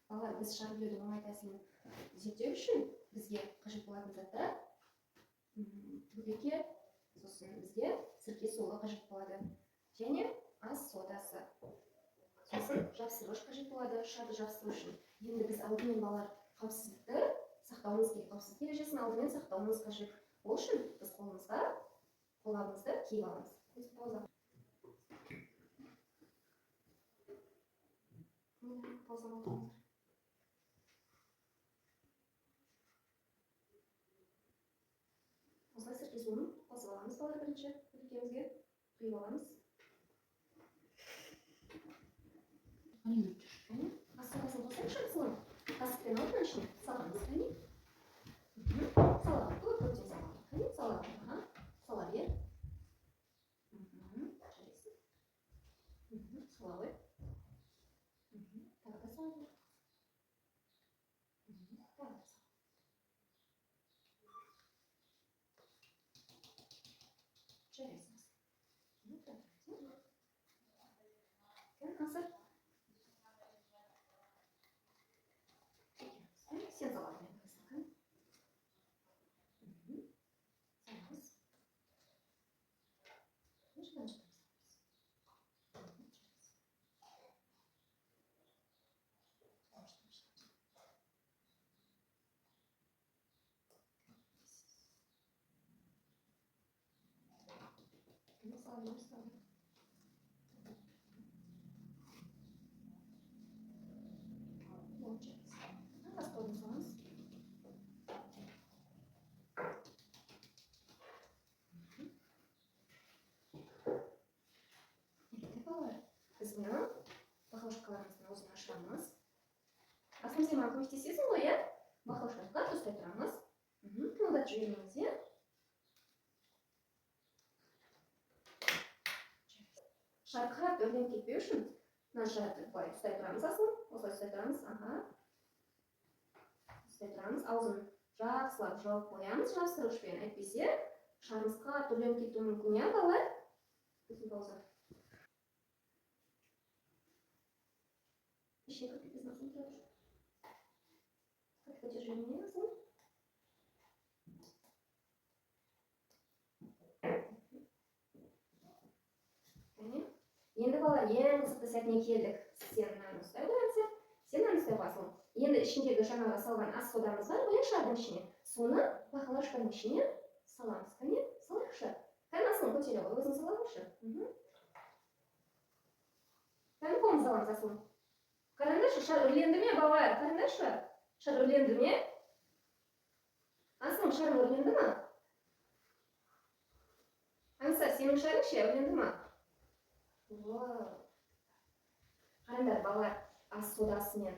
балалар, біз шар білудің оңай тәсілін зерттеу үшін бізге қажет болатын заттар бөтеке, сосын бізге сірке суы қажет болады және ас содасы, сосын жапсырғыш қажет болады шарды жапсыру үшін. Енді біз алдымен балалар қауіпсіздікті сақтауымыз керек, қауіпсіздік ережесін алдымен сақтауымыз қажет. Ол үшін біз қолымызға қолғабымызды киіп аламыз. Осылай сірке суын қосып аламыз балалар, бірінші бөтекемізге құйып аламыз. Ас содасын қосайықшы суын. Қасықпен алып ішіне саламыз. Саламыз. Көптен саламыз. Саламыз. Сала бер. Сала ғой. Тағы да сала бер. Жарайсыз. Hazır. Sen salam yapıyorsun. Salamız. Biz buni baqaloshkalarimizni o'zini ochamiz. Aslında sen bana көмектесесің ғой, ya? Baqaloshkalarga to'sтай turamiz. Qimillatib yuramiz, ya? Shar qarab o'rganib ketpey uchun mana sharni qo'y, to'sтай turamiz aslında. O'sha to'sтай turamiz. Aha. To'sтай turamiz. Og'zini yaxshilab javob qo'yamiz, javob aytbese, sharimiz qattiq o'rganib ketуі мүмкін, ya, bolalar? Еще как ты знал, что как подержи меня, сын. Енді балалар, ең қызықты сәтіне келдік. Сен мынаны ұстай қоясың, сен мынаны ұстай қоясың. Енді ішіндегі жаңағы салған ас содамыз бар, қояйық шардың ішіне. Соны бақалашканың ішіне саламыз. Кәне, салайықшы. Кәне, асын көтере ғой, өзің салайықшы. Кәне, қолын саламыз асын. Қараңдаршы, шар үрленді ме, балалар? Қараңдаршы, шар үрленді ме? Асың, шарың үрленді ме? Аңсар, сенің шарың ше, үрленді ме? Қараңдар, балалар, ас содасымен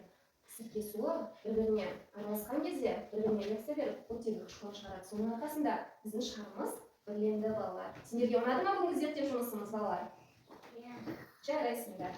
сірке суы бір-біріне араласқан кезде, бір-біріне реакция беріп, оттегі қышқылын шығарады. Соның арқасында біздің шарымыз үрленді, балалар. Сендерге ұнады ма бүгінгі зерттеу жұмысымыз, балалар? Жарайсыңдар.